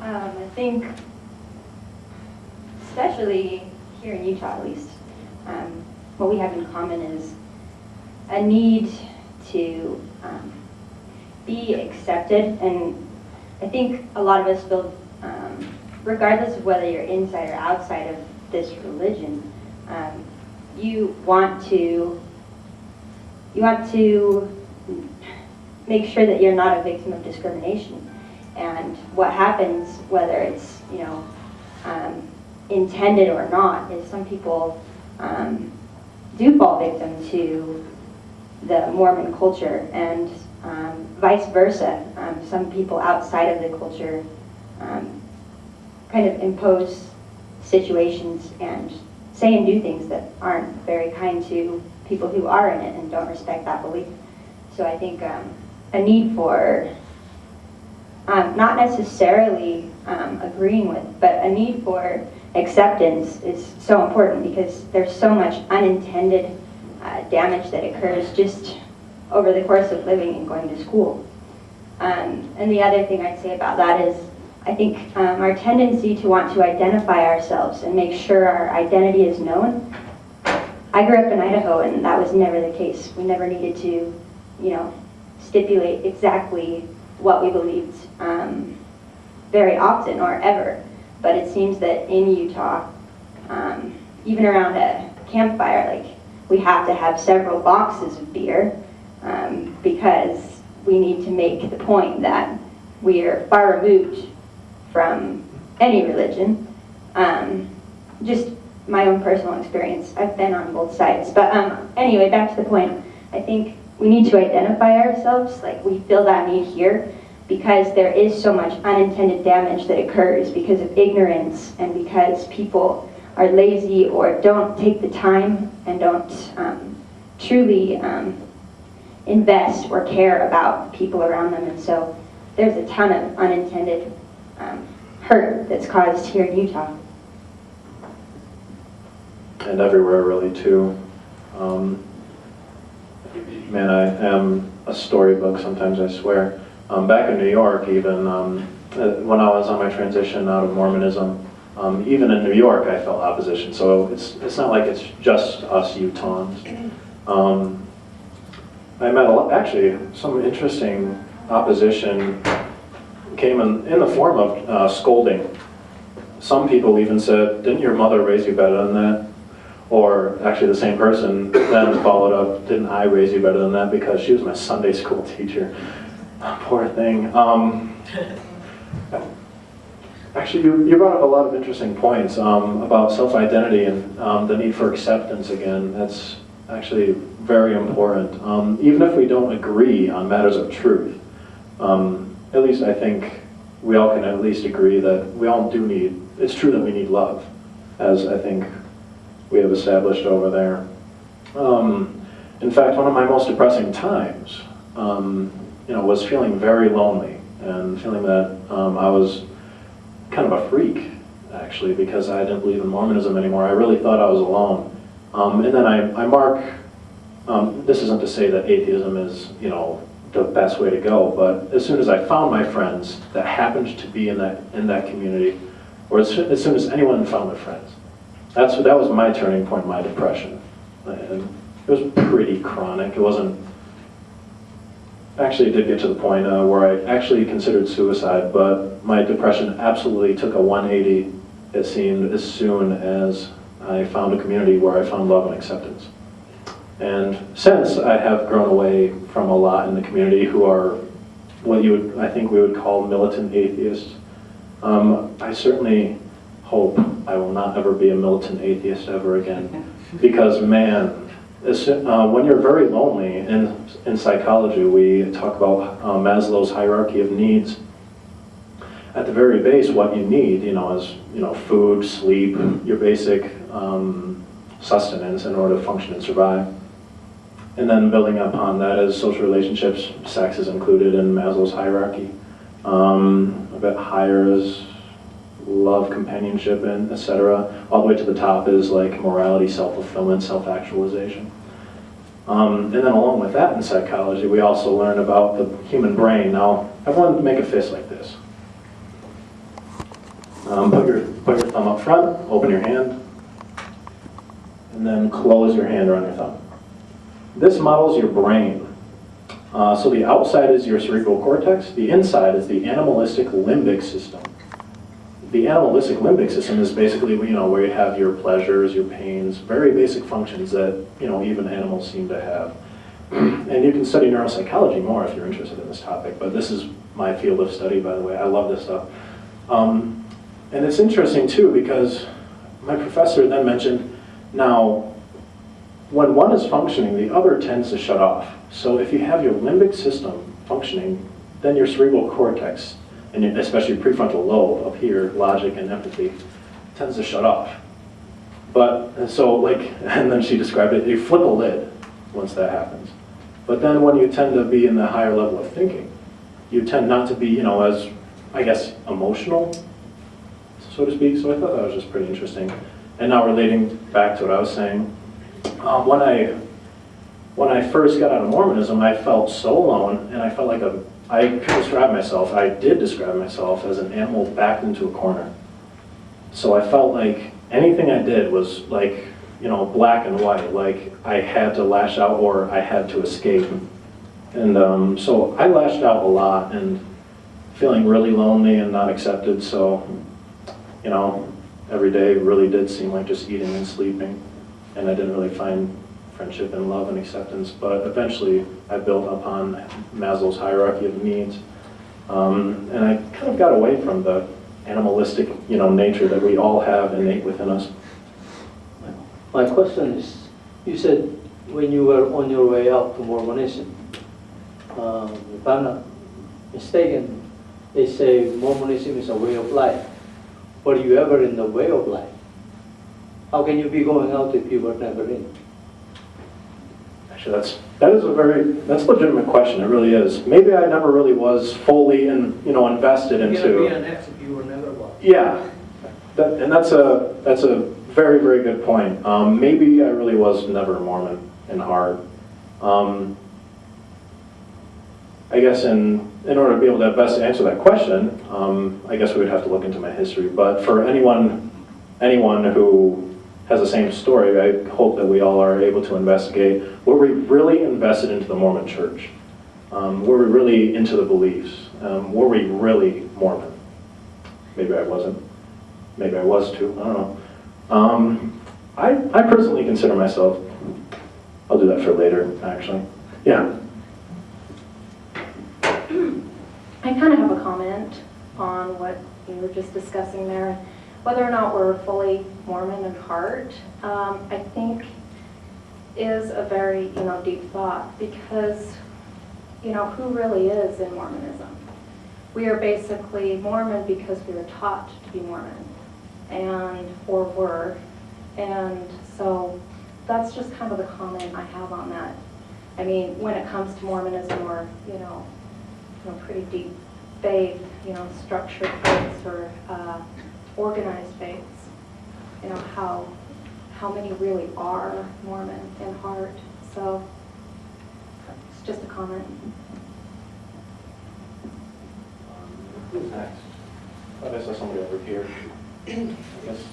I think, especially here in Utah at least, what we have in common is a need to be accepted. And I think a lot of us feel, regardless of whether you're inside or outside of this religion, you want to make sure that you're not a victim of discrimination. And what happens, whether it's intended or not, is some people do fall victim to the Mormon culture, and vice versa. Some people outside of the culture kind of impose situations and say and do things that aren't very kind to people who are in it and don't respect that belief. So I think a need for not necessarily agreeing with, but a need for acceptance is so important, because there's so much unintended damage that occurs just over the course of living and going to school. And the other thing I'd say about that is, I think our tendency to want to identify ourselves and make sure our identity is known. I grew up in Idaho, and that was never the case. We never needed to, stipulate exactly what we believed very often or ever. But it seems that in Utah, even around a campfire, like, we have to have several boxes of beer because we need to make the point that we are far removed from any religion. Just my own personal experience. I've been on both sides. But anyway, back to the point. I think we need to identify ourselves. Like, we feel that need here because there is so much unintended damage that occurs because of ignorance and because people are lazy or don't take the time and don't truly invest or care about people around them. And so there's a ton of unintended hurt that's caused here in Utah. And everywhere, really, too. Man, I am a storybook sometimes, I swear. Back in New York, even, when I was on my transition out of Mormonism, even in New York, I felt opposition. So it's not like it's just us Utahns. I met actually some interesting opposition came in the form of scolding. Some people even said, "Didn't your mother raise you better than that?" Or actually the same person then followed up, "Didn't I raise you better than that?" Because she was my Sunday school teacher. Poor thing. Actually, you brought up a lot of interesting points about self-identity and the need for acceptance again. That's actually very important. Even if we don't agree on matters of truth, at least I think we all can at least agree that we all do need, it's true that we need love, as I think we have established over there. In fact, one of my most depressing times was feeling very lonely and feeling that I was kind of a freak, actually, because I didn't believe in Mormonism anymore. I really thought I was alone. And then I mark, this isn't to say that atheism is, the best way to go, but as soon as I found my friends that happened to be in that community, or as soon as anyone found their friends, that was my turning point, my depression. And it was pretty chronic. It wasn't, actually it did get to the point where I actually considered suicide, but my depression absolutely took a 180, it seemed, as soon as I found a community where I found love and acceptance. And since I have grown away from a lot in the community who are what I think we would call militant atheists, I certainly hope I will not ever be a militant atheist ever again. Because man, when you're very lonely, in psychology we talk about Maslow's hierarchy of needs. At the very base, what you need, is food, sleep, your basic sustenance in order to function and survive. And then building upon that is social relationships. Sex is included in Maslow's hierarchy. A bit higher is love, companionship, and etc. All the way to the top is like morality, self-fulfillment, self-actualization. And then along with that in psychology, we also learn about the human brain. Now, everyone make a fist like this. Put your thumb up front, open your hand, and then close your hand around your thumb. This models your brain. So the outside is your cerebral cortex, the inside is the animalistic limbic system. The animalistic limbic system is basically, where you have your pleasures, your pains, very basic functions that, even animals seem to have. And you can study neuropsychology more if you're interested in this topic, but this is my field of study, by the way. I love this stuff. And it's interesting too, because my professor then mentioned, now, when one is functioning, the other tends to shut off. So if you have your limbic system functioning, then your cerebral cortex, and especially your prefrontal lobe up here, logic and empathy, tends to shut off. And then she described it, you flip a lid once that happens. But then when you tend to be in the higher level of thinking, you tend not to be, as, I guess, emotional, so to speak. So I thought that was just pretty interesting. And now relating back to what I was saying, when I first got out of Mormonism, I felt so alone, and I felt like I did describe myself as an animal backed into a corner. So I felt like anything I did was like, black and white, like I had to lash out or I had to escape. And so I lashed out a lot and feeling really lonely and not accepted. So, every day really did seem like just eating and sleeping. And I didn't really find friendship and love and acceptance. But eventually I built upon Maslow's hierarchy of needs. And I kind of got away from the animalistic, nature that we all have innate within us. My question is, you said when you were on your way out to Mormonism, if I'm not mistaken, they say Mormonism is a way of life. Were you ever in the way of life? How can you be going out if you were never in? Actually, that's a legitimate question. It really is. Maybe I never really was fully invested into. You can't be an ex if you were never one. Yeah, that's a very, very good point. Maybe I really was never Mormon in heart. I guess in order to be able to best answer that question, I guess we would have to look into my history. But for anyone who has the same story, I hope that we all are able to investigate, were we really invested into the Mormon church? Were we really into the beliefs? Were we really Mormon? Maybe I wasn't. Maybe I was too. I don't know. I personally consider myself, I'll do that for later, actually. Yeah. I kind of have a comment on what you were just discussing there. Whether or not we're fully Mormon in heart, I think is a very, deep thought, because, who really is in Mormonism? We are basically Mormon because we were taught to be Mormon, or were, and so that's just kind of the comment I have on that. I mean, when it comes to Mormonism, or, pretty deep faith, structured faiths, or organized faiths, how many really are Mormon in heart. So it's just a comment. Who's next? I saw somebody over here. I guess